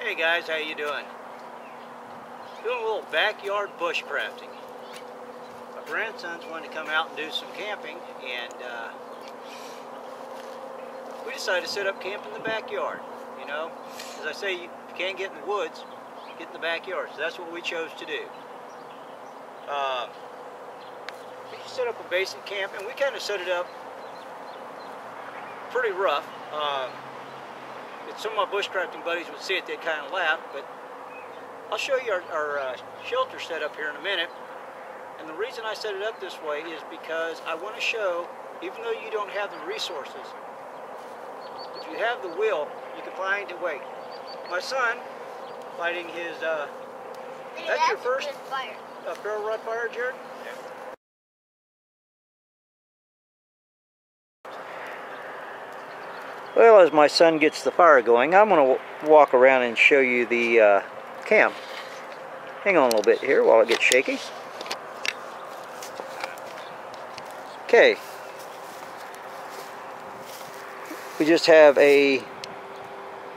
Hey guys, how you doing? Doing a little backyard bushcrafting. My grandsons wanted to come out and do some camping, and we decided to set up camp in the backyard. You know, as I say, you can't get in the woods, get in the backyard. So that's what we chose to do. We set up a basic camp, and we kind of set it up pretty rough. If some of my bushcrafting buddies would see it, they'd kind of laugh, but I'll show you our shelter setup here in a minute. And the reason I set it up this way is because I want to show, even though you don't have the resources, if you have the will, you can find a way. My son, lighting his, that's your first ferro rod fire, Jared? Well, as my son gets the fire going, I'm going to walk around and show you the camp. Hang on a little bit here while it gets shaky. Okay. We just have a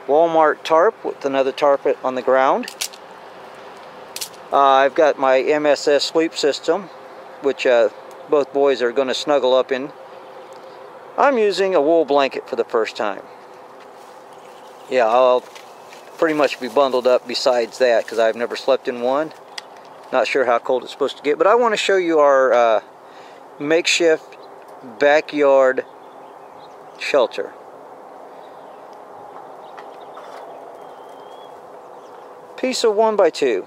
Walmart tarp with another tarp on the ground. I've got my MSS sleep system, which both boys are going to snuggle up in. I'm using a wool blanket for the first time. Yeah, I'll pretty much be bundled up besides that because I've never slept in one. Not sure how cold it's supposed to get, but I want to show you our makeshift backyard shelter. Piece of 1x2.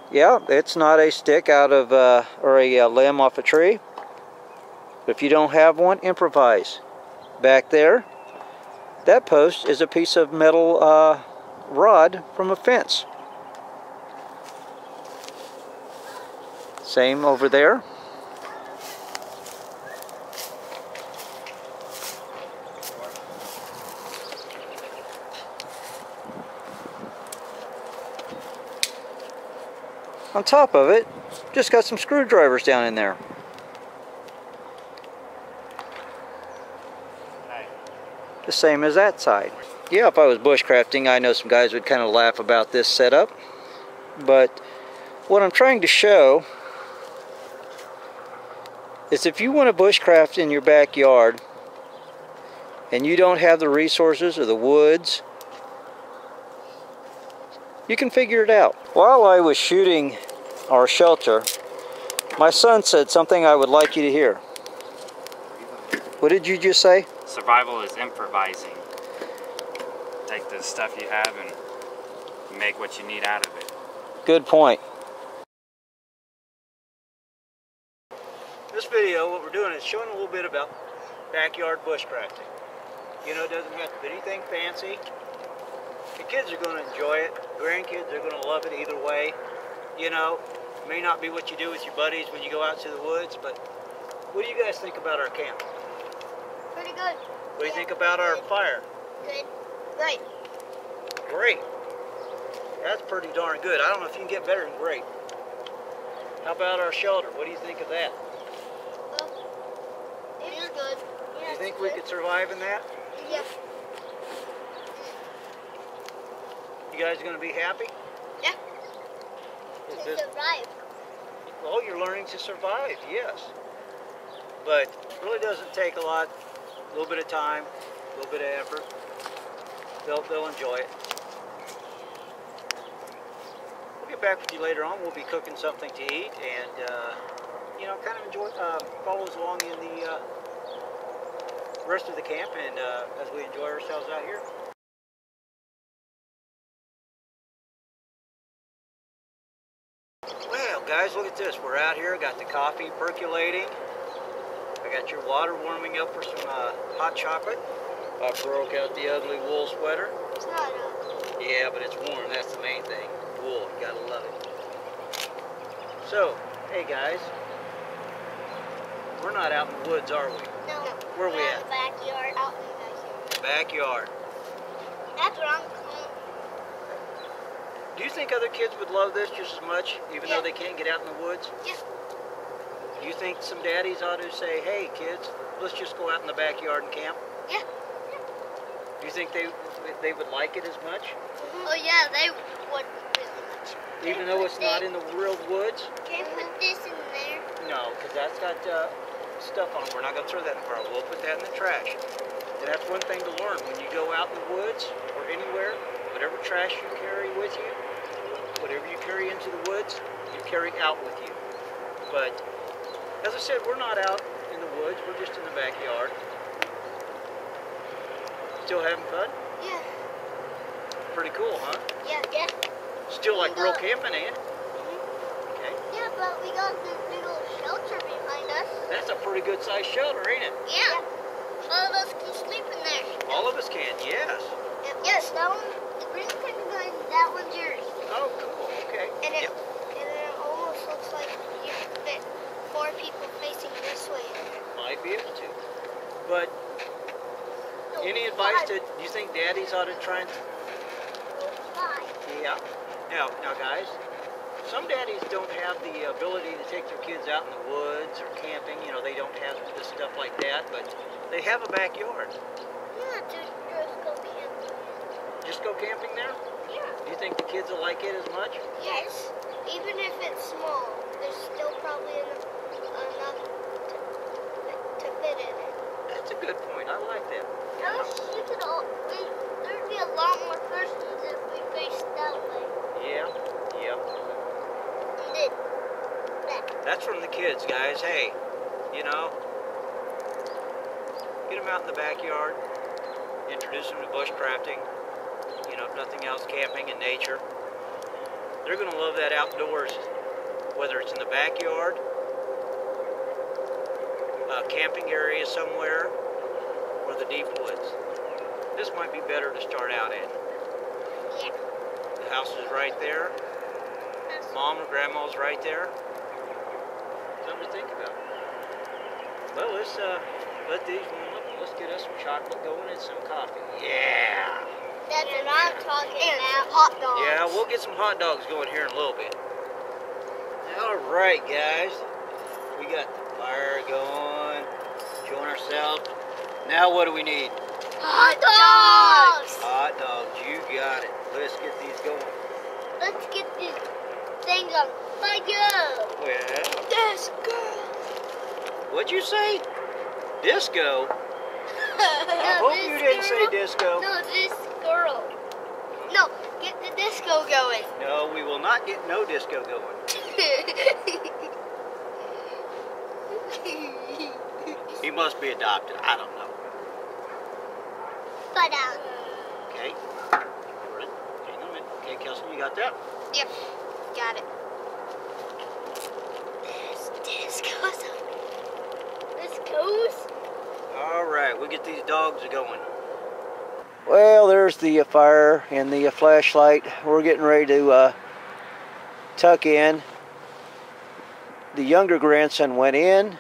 Yeah, it's not a stick out of or a limb off a tree. But if you don't have one, improvise. Back there, that post is a piece of metal rod from a fence. Same over there. On top of it, just got some screwdrivers down in there. The same as that side. Yeah, if I was bushcrafting, I know some guys would kind of laugh about this setup. But what I'm trying to show is if you want to bushcraft in your backyard and you don't have the resources or the woods, you can figure it out. While I was shooting our shelter, my son said something I would like you to hear. What did you just say? Survival is improvising. Take the stuff you have and make what you need out of it. Good point. This video, what we're doing is showing a little bit about backyard bushcrafting. You know, it doesn't have to be anything fancy. The kids are going to enjoy it. Grandkids are going to love it either way. You know, it may not be what you do with your buddies when you go out to the woods, but what do you guys think about our camp? Pretty good. What do you think about our fire? Good. Great. Great. That's pretty darn good. I don't know if you can get better than great. How about our shelter? What do you think of that? It's good. Yeah, You think we could survive in that? Yeah. You guys going to be happy? Yeah. Is To this, survive. well, you're learning to survive, yes. But it really doesn't take a lot. A little bit of time, a little bit of effort. They'll enjoy it. We'll get back with you later on. We'll be cooking something to eat and, you know, kind of enjoy, follow us along in the rest of the camp and as we enjoy ourselves out here. Well, guys, look at this. We're out here, got the coffee percolating. I got your water warming up for some hot chocolate. I broke out the ugly wool sweater. It's not ugly. Yeah, but it's warm. That's the main thing. Wool, you gotta love it. So, hey guys, we're not out in the woods, are we? No. Where are we We're at? in the backyard. Out in the backyard. Backyard. That's where I'm going. Do you think other kids would love this just as much, even Yeah. though they can't get out in the woods? Yeah. Do you think some daddies ought to say, hey kids, let's just go out in the backyard and camp? Yeah. Do you think they would like it as much? Oh yeah, they would really much. Even though it's not in the real woods? Can you put this in there? No, because that's got stuff on it. We're not going to throw that in the car. We'll put that in the trash. And that's one thing to learn. When you go out in the woods or anywhere, whatever trash you carry with you, whatever you carry into the woods, you carry out with you. But, as I said, we're not out in the woods. We're just in the backyard. Still having fun? Yeah. Pretty cool, huh? Yeah. Yeah. Still like real camping, eh? Okay. Yeah, but we got this big old shelter behind us. That's a pretty good sized shelter, ain't it? Yeah. All of us can sleep in there. All of us can, yes. Yes, that one, the green thing behind that one's yours. Oh, cool. Okay. And it almost looks like you could fit 4 people facing this way. Might be able to. But No, any advice 5. do you think daddies ought to try and... No, 5. Yeah. Now guys, some daddies don't have the ability to take their kids out in the woods or camping. You know, they don't have the stuff like that, but they have a backyard. Yeah, just go camping. Just go camping there? Yeah. Do you think the kids will like it as much? Yes. Even if it's small, there's still probably enough to fit in it. That's a good point. I like that. I wish you could there'd be a lot more persons if we faced that way. Yeah. Yeah. And did that. That's from the kids, guys. Hey, you know, get them out in the backyard, introduce them to bushcrafting, you know, if nothing else, camping in nature. They're going to love that outdoors, whether it's in the backyard, a camping area somewhere, or the deep woods. This might be better to start out in. Yeah. The house is right there. Mom and Grandma's right there. Something to think about. Well, let's let these warm up and let's get us some chocolate going and some coffee. Yeah! That's what I'm talking about. Hot dogs. Yeah, we'll get some hot dogs going here in a little bit. All right, guys. We got the fire going. Enjoying ourselves. Now what do we need? Hot dogs! Hot dogs. You got it. Let's get these going. Let's get these things on fire. Well, This girl. what'd you say? Disco? I hope you didn't say disco. No, this girl. No, get the disco going. No, we will not get no disco going. He must be adopted. I don't know. But Okay. Right. Hang on a minute. Okay, Kelsey, you got that? yep, got it. This goes. This goes. All right, we'll get these dogs going. Well, there's the fire and the flashlight. We're getting ready to tuck in. The younger grandson went in.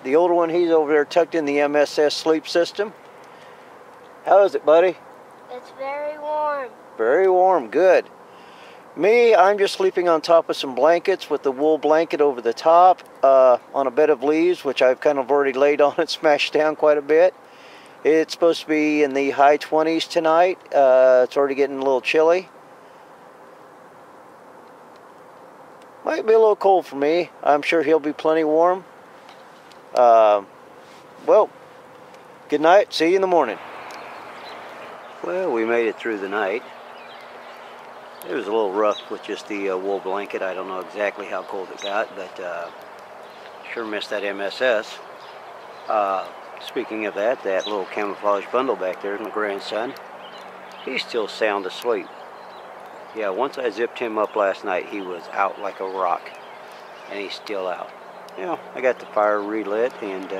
The older one, he's over there tucked in the MSS sleep system. How is it, buddy? It's very warm. Very warm, good. Me, I'm just sleeping on top of some blankets with the wool blanket over the top on a bed of leaves, which I've kind of already laid on and smashed down quite a bit. It's supposed to be in the high 20s tonight. It's already getting a little chilly. Might be a little cold for me. I'm sure he'll be plenty warm. Well, good night. See you in the morning. Well, we made it through the night. It was a little rough with just the wool blanket. I don't know exactly how cold it got, but sure missed that MSS. Speaking of that little camouflage bundle back there is my grandson. He's still sound asleep. Yeah, once I zipped him up last night, he was out like a rock, and he's still out. You know, I got the fire relit, and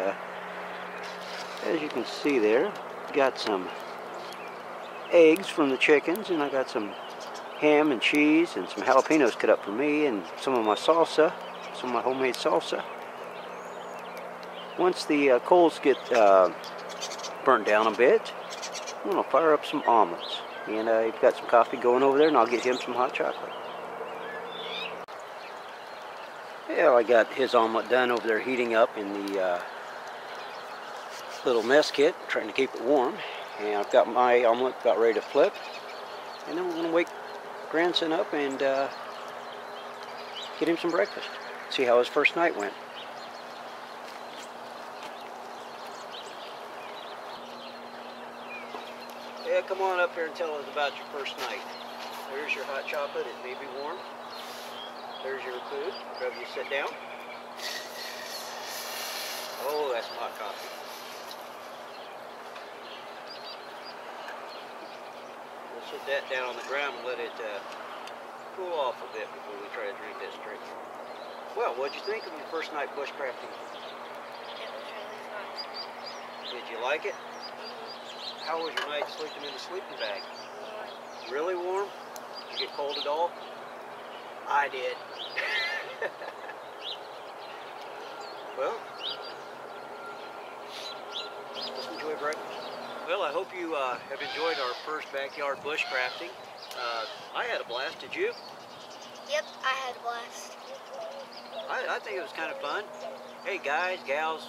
as you can see there, got some eggs from the chickens, and I got some ham and cheese and some jalapenos cut up for me, and some of my salsa, some of my homemade salsa. Once the coals get burnt down a bit, I'm going to fire up some omelets. And I've got some coffee going over there, and I'll get him some hot chocolate. Yeah, I got his omelet done over there heating up in the little mess kit, trying to keep it warm. And I've got my omelet about ready to flip. And then we're going to wake grandson up and get him some breakfast. See how his first night went. Yeah, come on up here and tell us about your first night. There's your hot chocolate. It may be warm. There's your food. Grab you sit down. Oh, that's some hot coffee. We'll sit that down on the ground and let it cool off a bit before we try to drink this drink. Well, what'd you think of your first night bushcrafting? It was really fun. Did you like it? How was your night sleeping in the sleeping bag? Warm. Really warm? Did you get cold at all? I did. Well, let's enjoy breakfast. Well, I hope you have enjoyed our first backyard bushcrafting. I had a blast. Did you? Yep, I had a blast. I think it was kind of fun. Hey, guys, gals,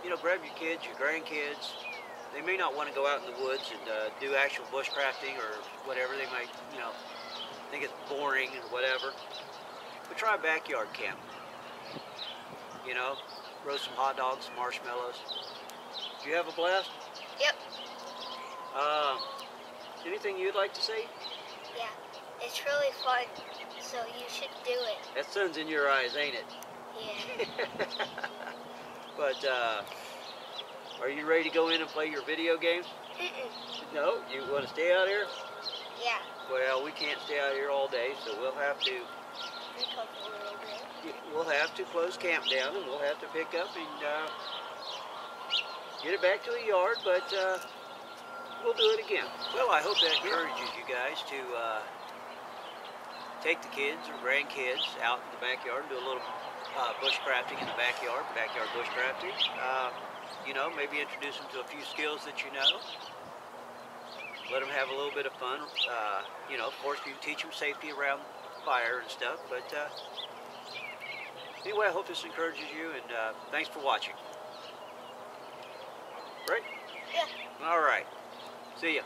you know, grab your kids, your grandkids. They may not want to go out in the woods and do actual bushcrafting or whatever. They might, you know, think it's boring or whatever. But try a backyard camp. You know, roast some hot dogs, some marshmallows. Did you have a blast? Yep. Anything you'd like to say? Yeah, it's really fun, so you should do it. That sun's in your eyes, ain't it? Yeah. But, are you ready to go in and play your video games? Mm-mm. No? You want to stay out here? Yeah. Well, we can't stay out here all day, so we'll have to Pick up a little bit. we'll have to close camp down, and we'll have to pick up and get it back to the yard, but we'll do it again. Well, I hope that encourages you guys to take the kids or grandkids out in the backyard and do a little bushcrafting in the backyard bushcrafting. You know, maybe introduce them to a few skills that you know. Let them have a little bit of fun. You know, of course, you teach them safety around fire and stuff. But anyway, I hope this encourages you, and thanks for watching. Right? Yeah. All right. See ya.